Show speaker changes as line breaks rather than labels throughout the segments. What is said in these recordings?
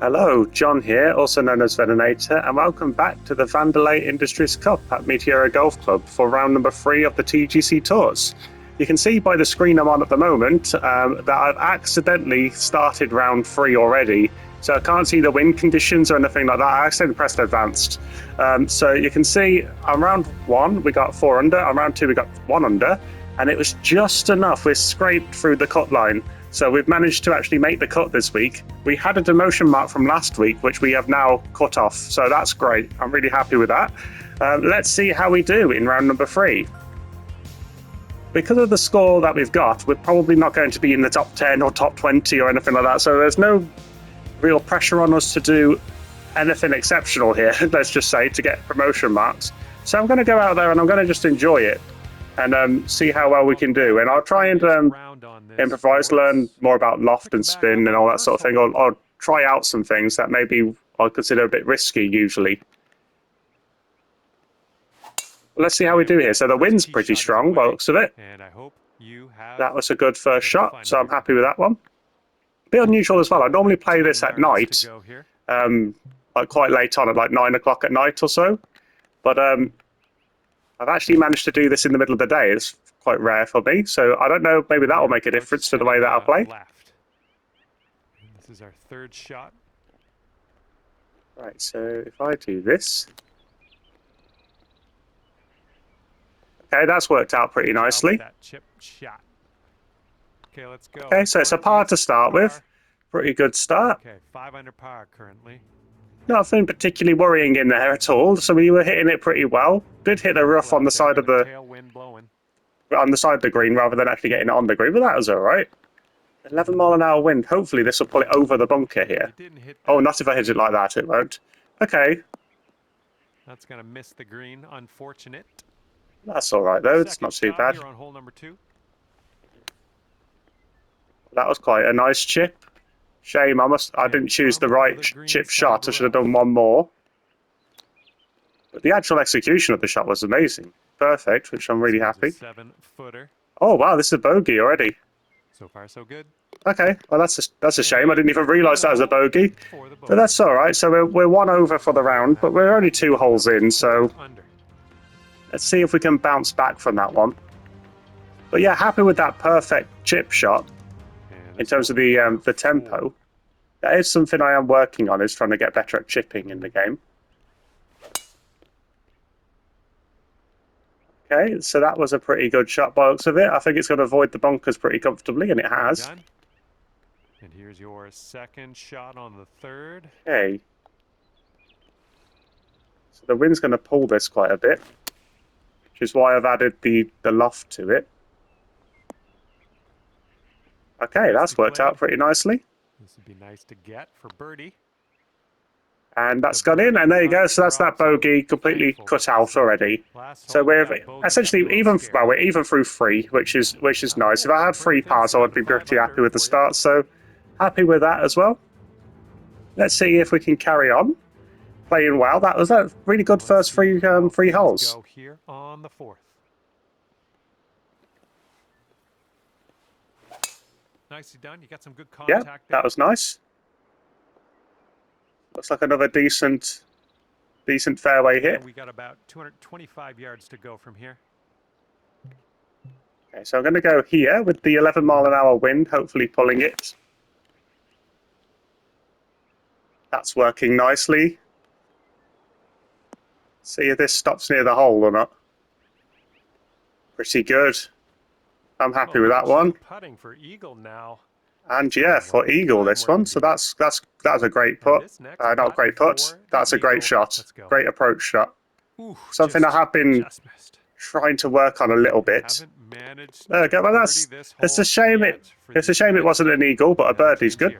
Hello, John here, also known as Venator, and welcome back to the Vandalay Industries Cup at Meteora Golf Club for round number 3 of the TGC Tours. You can see by the screen I'm on at the moment that I've accidentally started round 3 already, so I can't see the wind conditions or anything like that. I accidentally pressed advanced. So you can see on round 1 we got 4 under, on round 2 we got 1 under, and it was just enough. We scraped through the cut line. So we've managed to actually make the cut this week. We had a demotion mark from last week, which we have now cut off. So that's great. I'm really happy with that. Let's see how we do in round number 3. Because of the score that we've got, we're probably not going to be in the top 10 or top 20 or anything like that. So there's no real pressure on us to do anything exceptional here, let's just say, to get promotion marks. So I'm going to go out there and I'm going to just enjoy it and see how well we can do. And I'll try and improvise, learn more about loft and spin and all that sort of thing, or try out some things that maybe I consider a bit risky usually. Let's see how we do here. So the wind's pretty strong by the looks of it. That was a good first shot, so I'm happy with that one. A bit unusual as well. I normally play this at night, like quite late on, at like 9 o'clock at night or so. But I've actually managed to do this in the middle of the day. It's quite rare for me, so I don't know, maybe that will make a difference to the way that I play.
This is our third shot.
Right, so if I do this... Okay, that's worked out pretty nicely.
That chip shot. Okay, let's go.
Okay, so it's a par to start with. Pretty good start.
Okay, 5 under par currently.
Nothing particularly worrying in there at all. So we were hitting it pretty well. Did hit a rough on the side of the green rather than actually getting it on the green, but that was all right. 11 mile an hour wind. Hopefully this will pull it over the bunker here. Oh, not if I hit it like that. It won't. Okay.
That's gonna miss the green. Unfortunate.
That's all right though. It's not too bad.
Here on hole number 2.
That was quite a nice chip. Shame I didn't choose the right chip shot. I should have done one more. But the actual execution of the shot was amazing. Perfect, which I'm really happy.
7-footer.
Oh wow, this is a bogey already.
So far so good.
Okay, well that's a shame. I didn't even realise that was a bogey. But that's all right. So we're 1 over for the round, but we're only 2 holes in. So let's see if we can bounce back from that one. But yeah, happy with that perfect chip shot. In terms of the tempo, that is something I am working on, is trying to get better at chipping in the game. Okay, so that was a pretty good shot by the looks of it. I think it's going to avoid the bunkers pretty comfortably, and it has.
And here's your second shot on the third.
Okay. So the wind's going to pull this quite a bit, which is why I've added the loft to it. Okay, that's worked out pretty nicely.
This would be nice to get for birdie.
And that's gone in, and there you go. So that's that bogey completely cut out already. So we're essentially we're even through 3, which is nice. If I had 3 pars, I would be pretty happy with the start. So happy with that as well. Let's see if we can carry on playing well. That was a really good first 3 holes.
Go here on the 4th. Nicely done. You got some good contact there.
That was nice. Looks like another decent fairway hit.
And we got about 225 yards to go from here.
Okay, so I'm going to go here with the 11 mile an hour wind, hopefully pulling it. That's working nicely. See if this stops near the hole or not. Pretty good. I'm happy with that one.
Putting for eagle now.
And yeah, for eagle this one. So that's a great putt. Not great putt. That's a great shot. Great approach shot. Something I have been trying to work on a little bit. There we go. Well, it's a shame it wasn't an eagle, but a birdie's good.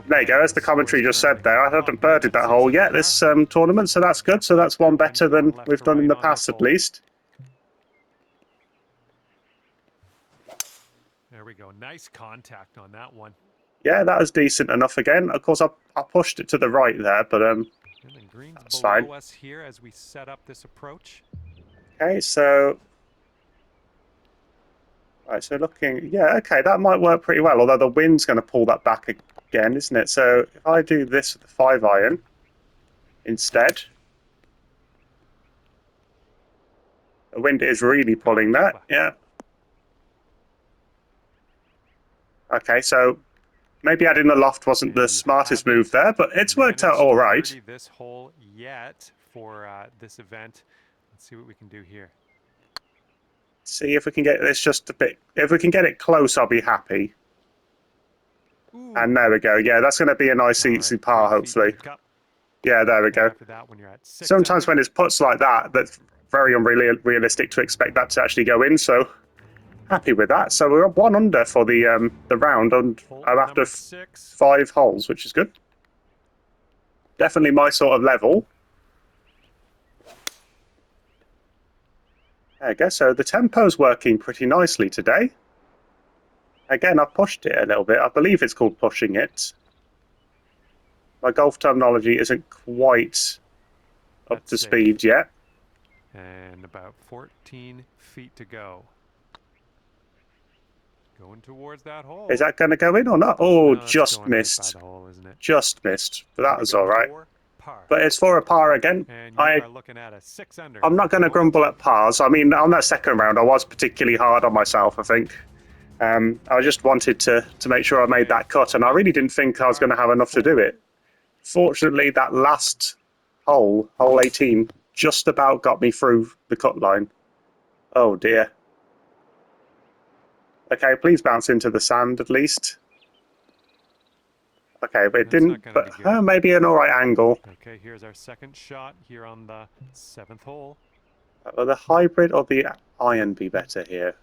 There you go. As the commentary just said there, I haven't birdied that hole yet this tournament, so that's good. So that's one better than we've done in the past, at least.
There we go. Nice contact on that one.
Yeah, that was decent enough again. Of course, I pushed it to the right there, but that's fine.
Us here as we set up this approach.
Okay, so right, so looking, yeah, okay, that might work pretty well. Although the wind's going to pull that back again, isn't it? So if I do this with the 5-iron instead, the wind is really pulling that. Yeah. Okay, so maybe adding the loft wasn't the smartest move there, but it's worked out all right.
This hole yet for this event. Let's see what we can do here.
See if we can get this just a bit. If we can get it close, I'll be happy.
Ooh.
And there we go. Yeah, that's going to be a nice easy par, hopefully. Yeah, there we go.
After that, when you're at 6
Sometimes
under,
when it's putts like that, that's very unrealistic to expect that to actually go in. So happy with that. So we're up 1 under for the round after 5 holes, which is good. Definitely my sort of level. There we go. So the tempo's working pretty nicely today. Again, I've pushed it a little bit. I believe it's called pushing it. My golf terminology isn't quite up to speed yet.
And about 14 feet to go. Going towards that hole.
Is that going to go in or not? Oh,
No,
just missed.
Hole, isn't it?
Just missed. But that was all right. But it's for a par again.
And you are looking at a 6 under.
I'm not going to grumble at pars. I mean, on that second round, I was particularly hard on myself, I think. I just wanted to make sure I made that cut, and I really didn't think I was going to have enough to do it. Fortunately, that last hole, hole 18, just about got me through the cut line. Oh, dear. Okay, please bounce into the sand at least. Okay, but it didn't, but maybe an alright angle.
Okay, here's our second shot here on the 7th hole.
Will the hybrid or the iron be better here?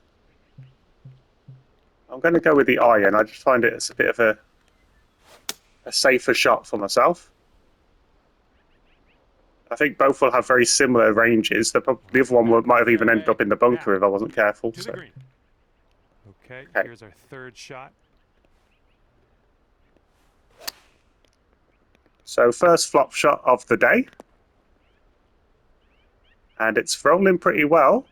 I'm going to go with the iron. I just find it as a bit of a safer shot for myself. I think both will have very similar ranges. The other one might have even ended up in the bunker if I wasn't careful. So.
Okay, here's our third shot.
So first flop shot of the day. And it's rolling pretty well.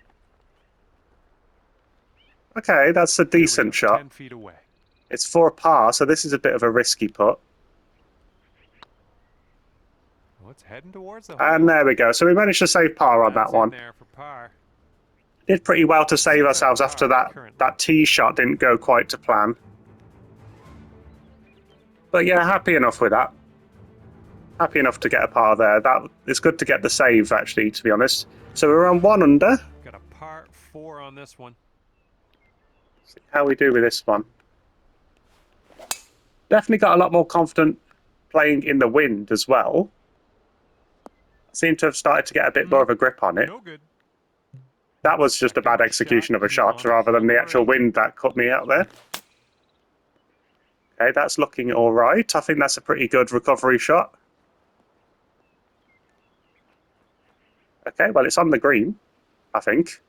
Okay, that's a decent shot.
10 feet away.
It's for a par, so this is a bit of a risky putt.
Well, it's heading towards the hole.
And there we go. So we managed to save par on that one.
There for par.
Did pretty well to save ourselves after that tee shot didn't go quite to plan. But yeah, happy enough with that. Happy enough to get a par there. It's good to get the save, actually, to be honest. So we're on 1 under.
Got a par 4 on this one.
See how we do with this one. Definitely got a lot more confident playing in the wind as well. Seem to have started to get a bit more of a grip on it.
No good.
That was just a bad execution of a shot rather than the actual wind that cut me out there. Okay, that's looking all right. I think that's a pretty good recovery shot. Okay, well, it's on the green, I think.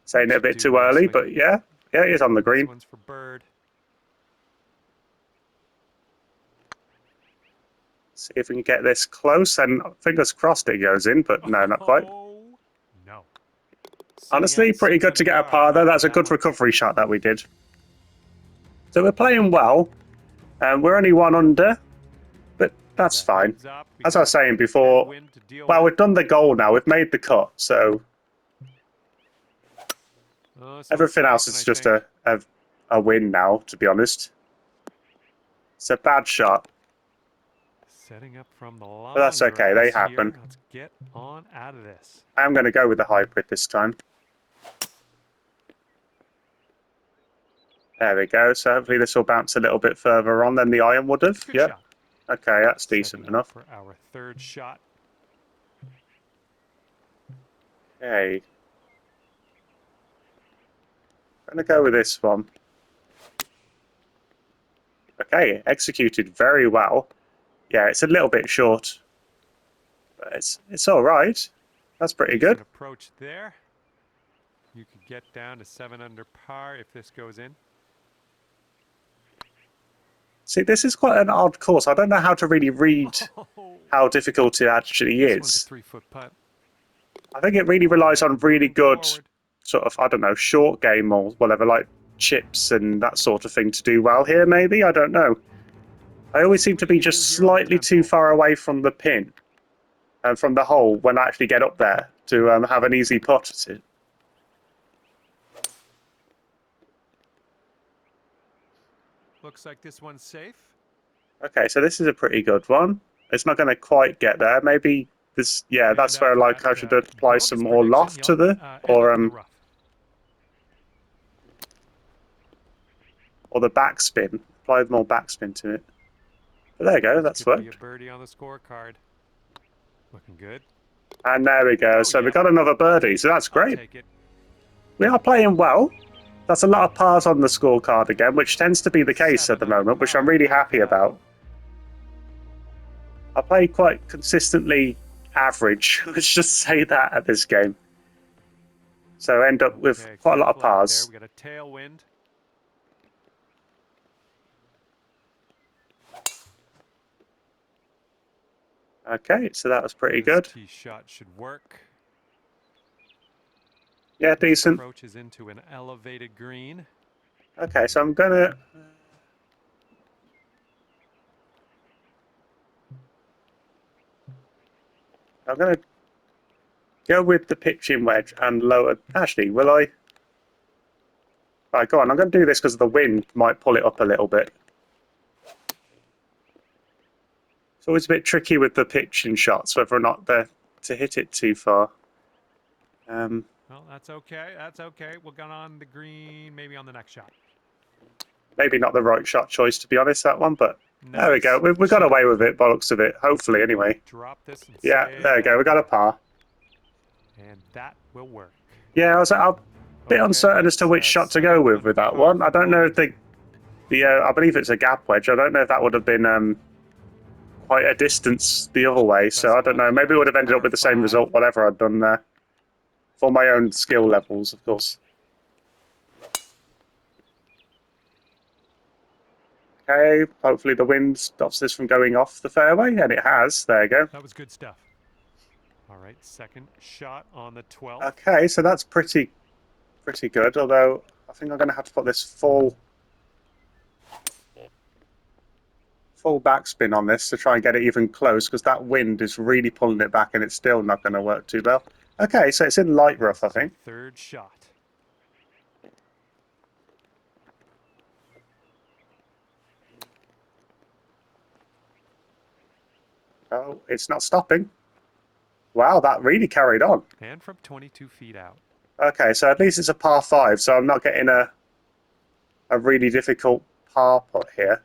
Saying it a bit too early, but yeah, it is on the green.
This one's for bird.
See if we can get this close, and fingers crossed it goes in, but no, not quite.
No.
Honestly, pretty good to get a par there. That's a good recovery shot that we did. So we're playing well. We're only 1 under, but that's fine. As I was saying before, well, we've done the goal now. We've made the cut, so everything else is just a win now, to be honest. It's a bad shot.
Setting up from the line.
But that's okay, they happen.
Let's get on out of this.
I'm going to go with the hybrid this time. There we go. So hopefully this will bounce a little bit further on than the iron would have. Yep.
Shot.
Okay, that's decent enough.
For our third shot.
Okay. I'm going to go with this one. Okay, executed very well. Yeah, it's a little bit short, but it's all right. That's pretty good.
Approach there. You could get down to 7 under par if this goes in.
See, this is quite an odd course. I don't know how to really read how difficult it actually
This one's
is.
a 3-foot putt.
I think it really relies on really good sort of, I don't know, short game or whatever, like chips and that sort of thing to do well here, maybe? I don't know. I always seem to be just slightly too far away from the pin and from the hole when I actually get up there to have an easy putt at it.
Looks like this one's safe.
Okay, so this is a pretty good one. It's not going to quite get there. Maybe this, yeah,
And
that's where
after
like
that,
I should apply some
bogus
more
prediction,
loft to the,
end up in the rough.
or the backspin. Apply more backspin to it. But there you go, that's
Could be a
worked.
birdie on the scorecard. Looking good.
And there we go.
Oh,
So
yeah.
we got another birdie, so that's
I'll
great.
take it.
We are playing well. That's a lot of pars on the scorecard again, which tends to be the case at the
7 under
moment, which I'm
par.
really
Like
happy
that.
about. I play quite consistently average, let's just say that, at this game. So end up with
Okay,
quite a lot of
careful out
pars.
there. We got a tailwind.
Okay, so that was pretty
This
good.
tee shot should work.
Yeah, decent.
Approaches into an elevated green.
Okay, so I'm gonna go with the pitching wedge and lower. Actually, will I? Right, go on. I'm gonna do this because the wind might pull it up a little bit. It's always a bit tricky with the pitching shots, whether or not they're to hit it too far.
Well, that's okay. That's okay. We'll get on the green, maybe on the next shot.
Maybe not the right shot choice, to be honest, that one, but
Nice.
there we go. We got away with it, by the looks of it. Hopefully, anyway.
Drop this and
Yeah,
save
there we go.
that.
We got a par.
And that will work.
Yeah, I was a bit
Okay,
uncertain as to which
it's,
shot to go with that
par
one.
for
I don't know if
moment.
I believe it's a gap wedge. I don't know if that would have been quite a distance the other way, so I don't know. Maybe it would have ended up with the same result, whatever I'd done there. For my own skill levels, of course. Okay, hopefully the wind stops this from going off the fairway, and it has. There you go.
That was good stuff. All right, second shot on the 12th.
Okay, so that's pretty good, although I think I'm going to have to put this full backspin on this to try and get it even close, because that wind is really pulling it back and it's still not going to work too well. Okay, so it's in light rough, I think.
Third shot.
Oh, it's not stopping. Wow, that really carried on.
And from 22 feet out.
Okay, so at least it's a par 5, so I'm not getting a really difficult par putt here.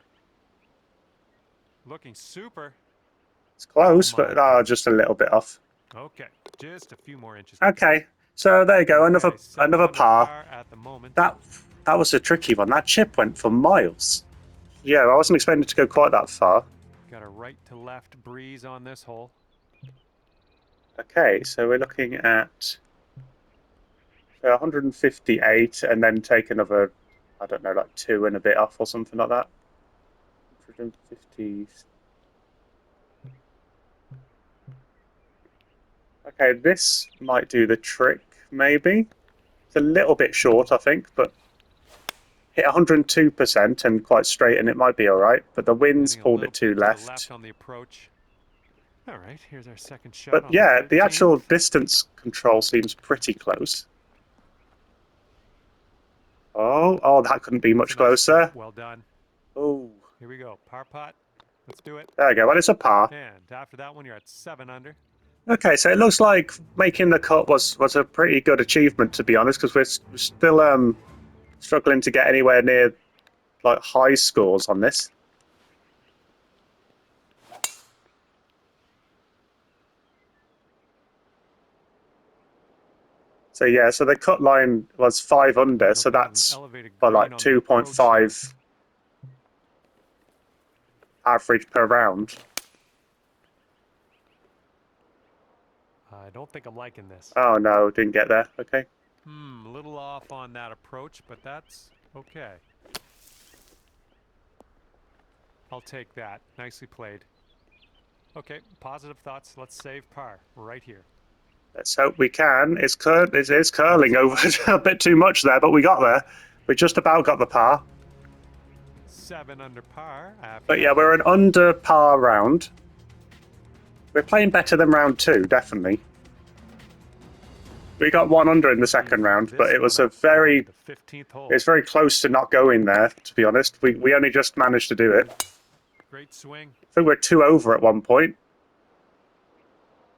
Looking super.
It's close,
Oh
but
my
just a little bit off.
Okay, just a few more inches.
Okay, so there you go,
Okay,
another
7 under
par.
at the moment.
That was a tricky one. That chip went for miles. Yeah, I wasn't expecting it to go quite that far.
Got a right to left breeze on this hole.
Okay, so we're looking at 158 and then take another, I don't know, like 2 and a bit off or something like that. 150. Okay, this might do the trick, maybe. It's a little bit short, I think, but hit 102% and quite straight, and it might be all right. But the wind's
Heading a
pulled
little
it too
bit to the
left.
left on the approach. All right, here's our second shot.
But
on
yeah, the
13th.
actual distance control seems pretty close. Oh, that couldn't be much
It's a nice
closer.
chip. Well done.
Oh,
Here we go. Par putt. Let's do it.
there you go. Well, it's a par.
And after that one, you're at 7 under.
Okay, so it looks like making the cut was a pretty good achievement, to be honest, because we're still struggling to get anywhere near like high scores on this. So yeah, so the cut line was 5 under, so that's by like 2.5 average per round.
I don't think I'm liking this.
Oh no, didn't get there. Okay.
A little off on that approach, but that's okay. I'll take that. Nicely played. Okay, positive thoughts. Let's save par right here.
Let's hope we can. It is curling over a bit too much there, but we got there. We just about got the par.
7 under par.
But yeah, we're an under par round. We're playing better than round 2, definitely. We got 1 under in the second round, but it was a very...
The 15th hole.
It's very close to not going there, to be honest. We only just managed to do it.
Great swing.
I think we're 2 over at one point.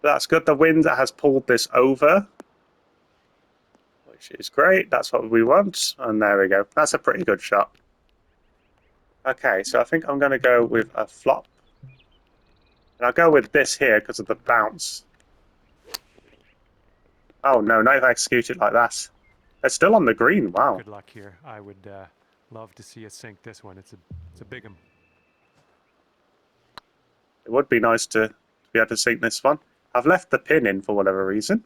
That's good. The wind has pulled this over, which is great. That's what we want. And there we go. That's a pretty good shot. Okay, so I think I'm going to go with a flop. And I'll go with this here because of the bounce. Oh no, not if I execute it like that. It's still on the green, wow.
Good luck here. I would love to see us sink this one. It's a big one.
It would be nice to be able to sink this one. I've left the pin in for whatever reason.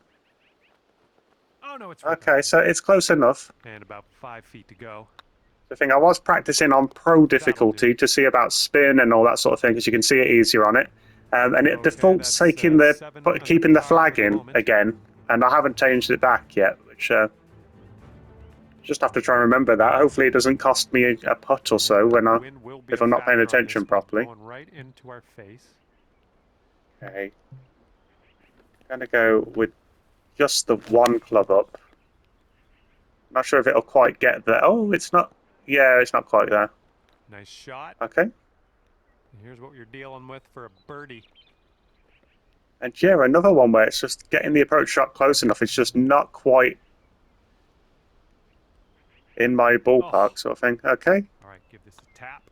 Oh no, it's
okay, so it's close enough.
And about 5 feet to go.
The thing, I was practicing on pro difficulty to see about spin and all that sort of thing, because you can see it easier on it. And it defaults keeping the flag in again, and I haven't changed it back yet, which just have to try and remember that. Hopefully, it doesn't cost me a putt or so if I'm not paying attention properly.
Going right into our face.
Okay, I'm gonna go with just the 1 club up. Not sure if it'll quite get there. Oh, it's not. Yeah, it's not quite there.
Nice shot.
Okay.
And here's what you're dealing with for a birdie.
And yeah, another one where it's just getting the approach shot close enough. It's just not quite in my ballpark, sort of thing. Okay.
All right, give this a tap.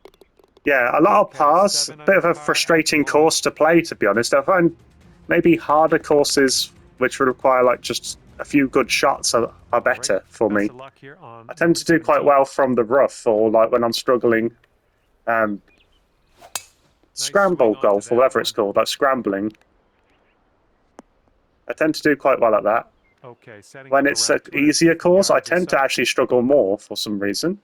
Yeah, a lot of pars. A bit of a frustrating course to play, to be honest. I find maybe harder courses, which would require like just a few good shots, are better for me. I tend to do quite well from the rough, or like when I'm struggling. Scramble golf, or whatever it's called, like scrambling. I tend to do quite well at that.
Okay,
when it's an easier course, I tend to actually struggle more for some reason.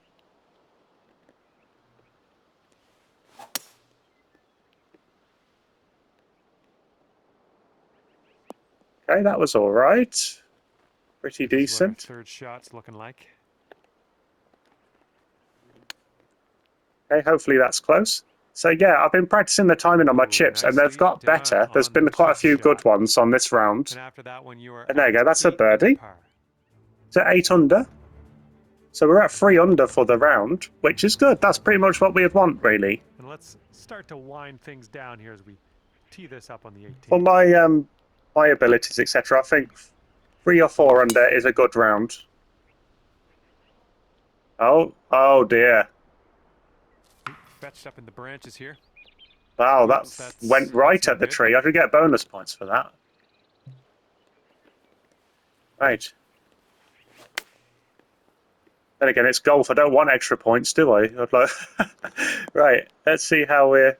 Okay, that was all right. Pretty decent.
Third shot's looking like.
Okay, hopefully that's close. So yeah, I've been practicing the timing on my chips, and they've got better. There's been quite a few good ones on this round.
And after that one, you were
and there you go, that's a birdie. So 8 under. So we're at 3 under for the round, which is good. That's pretty much what we'd want, really.
And let's start to wind things down here as we tee this up on the 18th.
For my abilities, etc., I think 3 or 4 under is a good round. Oh dear.
Fetched up in the branches here.
Wow, that went right at the tree. I could get bonus points for that. Right. Then again, it's golf. I don't want extra points, do I? Right. Let's see how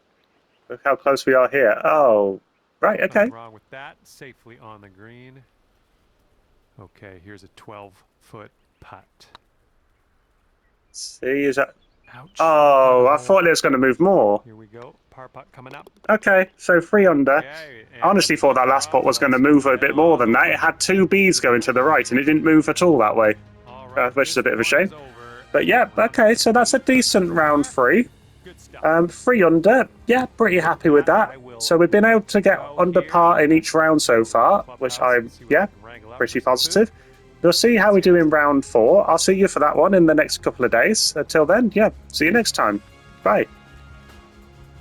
close we are here. Oh, right. Okay.
Nothing wrong with that. Safely on the green. Okay, here's a 12-foot putt.
See, is that?
Ouch.
Oh, I thought it was going to move more.
Here we go. Par putt coming up.
Okay, so 3 under.
Okay,
I honestly thought that last putt was going to move a bit more than that. It had 2 Bs going to the right, and it didn't move at all that way, which is a bit of a shame. But yeah, okay, so that's a decent round 3. 3 under. Yeah, pretty happy with that. So we've been able to get under par in each round so far, which I'm, yeah, pretty positive. We'll see how we do in round 4. I'll see you for that one in the next couple of days. Until then, yeah, see you next time. Bye.